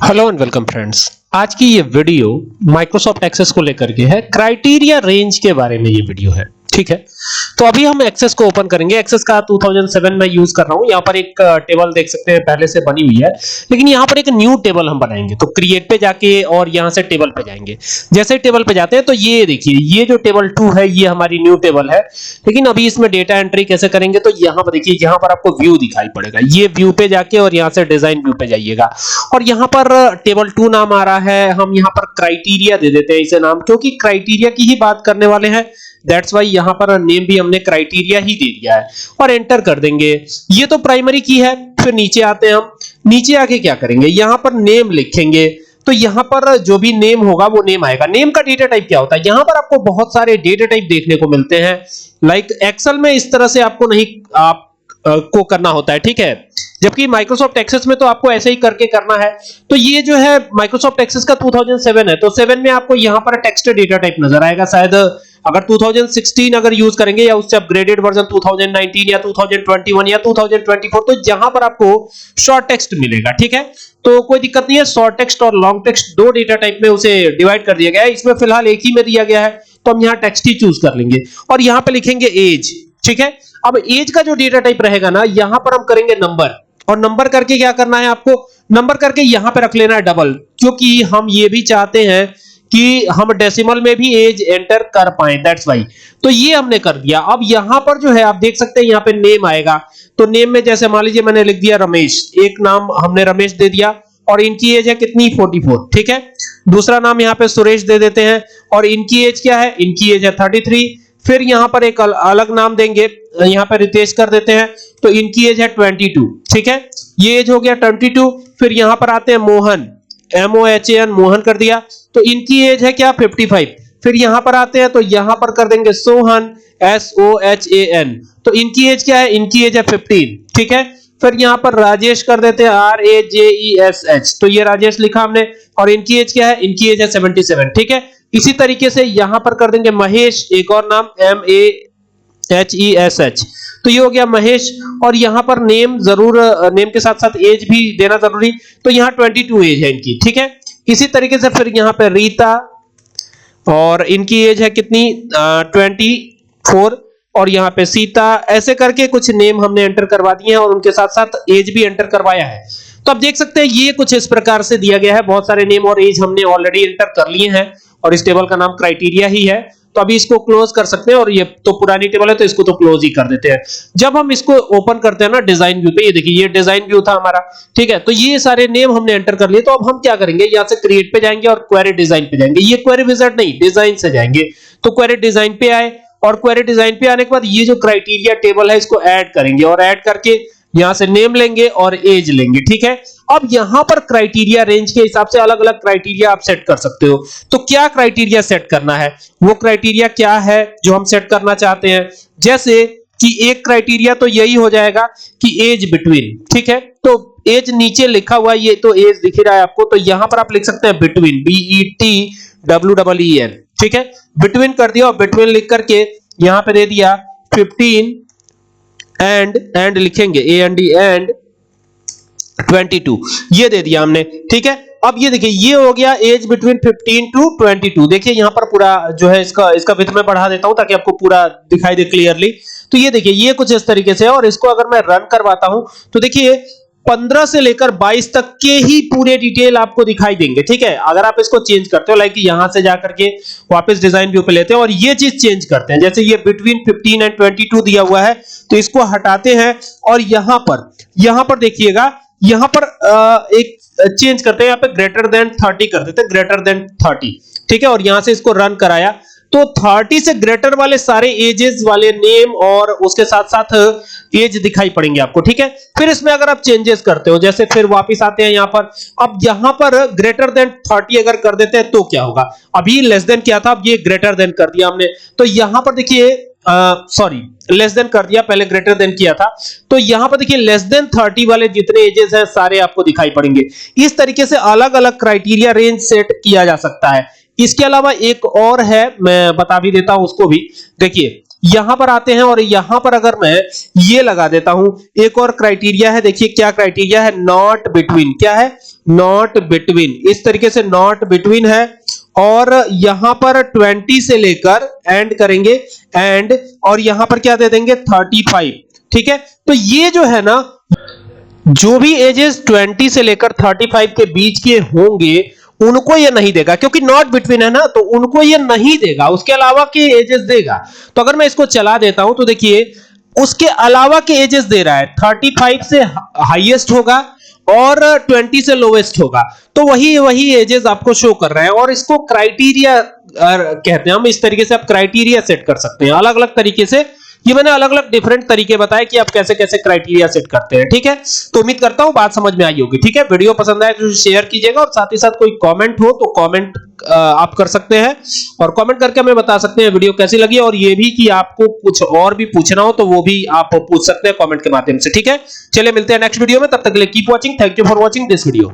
Hello and welcome friends. आज की ये वीडियो माइक्रोसॉफ्ट एक्सेस को लेकर के है। क्राइटेरिया रेंज के बारे में ये वीडियो है, ठीक है। तो अभी हम एक्सेस को ओपन करेंगे। एक्सेस का 2007 में यूज कर रहा हूं। यहां पर एक टेबल देख सकते हैं पहले से बनी हुई है, लेकिन यहां पर एक न्यू टेबल हम बनाएंगे। तो क्रिएट पे जाके और यहां से टेबल पे जाएंगे। जैसे टेबल पे जाते हैं तो ये देखिए, ये जो टेबल 2 है ये हमारी न्यू टेबल है। लेकिन अभी इसमें डेटा एंट्री कैसे करेंगे, तो यहां पर देखिए, यहां पर आपको व्यू दिखाई पड़ेगा। ये व्यू पे जाके और यहां से डिजाइन व्यू पे जाइएगा और यहां पर टेबल 2 नाम आ रहा है। हम यहां पर क्राइटेरिया दे देते हैं इसे नाम, क्योंकि क्राइटेरिया की ही बात करने वाले हैं। दैट्स वाई यहां पर नेम भी हमने क्राइटेरिया ही दे दिया है और एंटर कर देंगे। ये तो प्राइमरी की है। फिर नीचे आते हैं हम। नीचे आके क्या करेंगे, यहां पर नेम लिखेंगे। तो यहां पर जो भी नेम होगा वो नेम आएगा। नेम का डेटा टाइप क्या होता है, यहां पर आपको बहुत सारे डेटा टाइप देखने को मिलते हैं। लाइक एक्सेल में इस तरह से आपको नहीं को करना होता है, ठीक है। जबकि माइक्रोसॉफ्ट एक्सेस में तो आपको ऐसे ही करके करना है। तो ये जो है माइक्रोसॉफ्ट एक्सेस का 2007 है, तो 7 में आपको यहां पर टेक्स्ट डेटा टाइप नजर आएगा। शायद अगर 2016 अगर यूज करेंगे या उससे अपग्रेडेड वर्जन 2019 या 2021 या 2024, तो जहां पर आपको शॉर्ट टेक्स्ट मिलेगा, ठीक है। तो कोई दिक्कत नहीं है। शॉर्ट टेक्स्ट और लॉन्ग टेक्स्ट दो डेटा टाइप में उसे डिवाइड कर दिया गया है। इसमें फिलहाल एक ही में दिया गया है, तो हम यहां टेक्स्ट ही चूज कर लेंगे और यहां पे लिखेंगे एज, ठीक है। अब एज का जो डेटा टाइप रहेगा ना, यहां पर हम करेंगे नंबर, और नंबर करके क्या करना है आपको, नंबर करके यहां पे रख लेना है डबल, क्योंकि हम ये भी चाहते हैं कि हम डेसिमल में भी एज एंटर कर पाए। That's why. तो ये हमने कर दिया। अब यहां पर जो है आप देख सकते हैं, यहां पे नेम आएगा। तो नेम में जैसे मान लीजिए मैंने लिख दिया रमेश, एक नाम हमने रमेश दे दिया और इनकी एज है कितनी, 44, ठीक है। दूसरा नाम यहां पे सुरेश दे देते हैं और इनकी एज क्या है, इनकी एज है 33। फिर यहां पर एक अलग नाम देंगे, यहां पर रितेश कर देते हैं, तो इनकी एज है 22, ठीक है। ये एज हो गया 22। फिर यहां पर आते हैं मोहन, MOHAN, मोहन कर दिया, तो इनकी एज है क्या, 55। फिर यहां पर आते हैं तो यहां पर कर देंगे सोहन, SOHAN, तो इनकी एज क्या है, इनकी एज है 15, ठीक है। फिर यहां पर राजेश कर देते हैं, RAJESH, तो ये राजेश लिखा हमने और इनकी एज क्या है, इनकी एज है 77, ठीक है। इसी तरीके से यहां पर कर देंगे महेश, एक और नाम MAHESH, तो ये हो गया महेश। और यहां पर नेम जरूर, नेम के साथ साथ एज भी देना जरूरी, तो यहां 22 एज है इनकी, ठीक है। इसी तरीके से फिर यहां पे रीता और इनकी एज है कितनी, 24, और यहां पे सीता। ऐसे करके कुछ नेम हमने एंटर करवा दिए हैं और उनके साथ साथ एज भी एंटर करवाया है। तो आप देख सकते हैं ये कुछ इस प्रकार से दिया गया है। बहुत सारे नेम और एज हमने ऑलरेडी एंटर कर लिए हैं और इस टेबल का नाम क्राइटेरिया ही है। तो अभी इसको क्लोज कर सकते हैं और ये तो पुरानी टेबल है तो इसको तो क्लोज ही कर देते हैं। जब हम इसको ओपन करते हैं ना डिजाइन व्यू पे, ये देखिए ये डिजाइन व्यू था हमारा, ठीक है। तो ये सारे नेम हमने एंटर कर लिए। तो अब हम क्या करेंगे, यहां से क्रिएट पे जाएंगे और क्वेरी डिजाइन पे जाएंगे। ये क्वेरी विजार्ड नहीं, डिजाइन से जाएंगे। तो क्वेरी डिजाइन पे आए और क्वेरी डिजाइन पे आने के बाद ये जो क्राइटेरिया टेबल है इसको ऐड करेंगे और ऐड करके यहां से नेम लेंगे और एज लेंगे, ठीक है। अब यहां पर क्राइटेरिया रेंज के हिसाब से अलग अलग क्राइटेरिया आप सेट कर सकते हो। तो क्या क्राइटेरिया सेट करना है, वो क्राइटेरिया क्या है जो हम सेट करना चाहते हैं। जैसे कि एक क्राइटेरिया तो यही हो जाएगा कि एज बिटवीन, ठीक है। तो एज नीचे लिखा हुआ, ये तो एज दिख रहा है आपको, तो यहां पर आप लिख सकते हैं बिटवीन, BETWEEN, ठीक है। बिटवीन कर दिया और बिटवीन लिख करके यहां पे दे दिया 15 एंड लिखेंगे एंड 22, ये दे दिया हमने, ठीक है। अब ये देखिए ये हो गया एज बिटवीन 15 to 22। देखिए यहां पर पूरा जो है इसका विड्थ में बढ़ा देता हूं ताकि आपको पूरा दिखाई दे क्लियरली। तो ये देखिए ये कुछ इस तरीके से है और इसको अगर मैं रन करवाता हूं तो देखिए 15 से लेकर 22 तक के ही पूरे डिटेल आपको दिखाई देंगे, ठीक है। अगर आप इसको चेंज करते हो, लाइक यहां से जाकर के वापस डिजाइन व्यू पे लेते हैं और ये चीज चेंज करते हैं, जैसे ये बिटवीन 15 एंड 22 दिया हुआ है, तो इसको हटाते हैं और यहां पर देखिएगा, यहां पर एक चेंज करते हैं, यहां पे ग्रेटर देन 30 कर देते हैं, ग्रेटर देन 30, ठीक है। और यहां से इसको रन कराया तो 30 से ग्रेटर वाले सारे एजेस वाले नेम और उसके साथ साथ एज दिखाई पड़ेंगे आपको, ठीक है। फिर इसमें अगर आप चेंजेस करते हो, जैसे फिर वापस आते हैं यहां पर, अब यहां पर ग्रेटर देन 30 अगर कर देते हैं तो क्या होगा, अभी लेस देन क्या था, अब ये ग्रेटर देन कर दिया हमने। तो यहां पर देखिए सॉरी लेस देन कर दिया, पहले ग्रेटर देन किया था। तो यहां पर देखिए लेस देन 30 वाले जितने एजेस हैं सारे आपको दिखाई पड़ेंगे। इस तरीके से अलग अलग क्राइटेरिया रेंज सेट किया जा सकता है। इसके अलावा एक और है, मैं बता भी देता हूं उसको भी। देखिए यहां पर आते हैं और यहां पर अगर मैं ये लगा देता हूं, एक और क्राइटेरिया है। देखिए क्या क्राइटेरिया है, नॉट बिटवीन, क्या है, नॉट बिटवीन, इस तरीके से नॉट बिटवीन है। और यहां पर 20 से लेकर एंड करेंगे एंड, और यहां पर क्या दे देंगे 35। ठीक है, तो ये जो है ना, जो भी एजेस 20 से लेकर 35 के बीच के होंगे उनको ये नहीं देगा, क्योंकि नॉट बिटवीन है ना, तो उनको ये नहीं देगा, उसके अलावा के एजेस देगा। तो अगर मैं इसको चला देता हूं तो देखिए उसके अलावा के एजेस दे रहा है, 35 से हाईएस्ट होगा और 20 से लोवेस्ट होगा, तो वही एजेस आपको शो कर रहे हैं। और इसको क्राइटेरिया कहते हैं हम, इस तरीके से आप क्राइटेरिया सेट कर सकते हैं अलग अलग तरीके से। ये मैंने अलग अलग डिफरेंट तरीके बताए कि आप कैसे कैसे क्राइटेरिया सेट करते हैं। ठीक है, तो उम्मीद करता हूं बात समझ में आई होगी। ठीक है, वीडियो पसंद आए तो शेयर कीजिएगा, और साथ ही साथ कोई कमेंट हो तो कमेंट आप कर सकते हैं, और कमेंट करके हमें बता सकते हैं वीडियो कैसी लगी, और ये भी कि आपको कुछ और भी पूछना हो तो वो भी आप पूछ सकते हैं कमेंट के माध्यम से। ठीक है, चलिए मिलते हैं नेक्स्ट वीडियो में, तब तक के लिए keep watching, thank you for watching this video.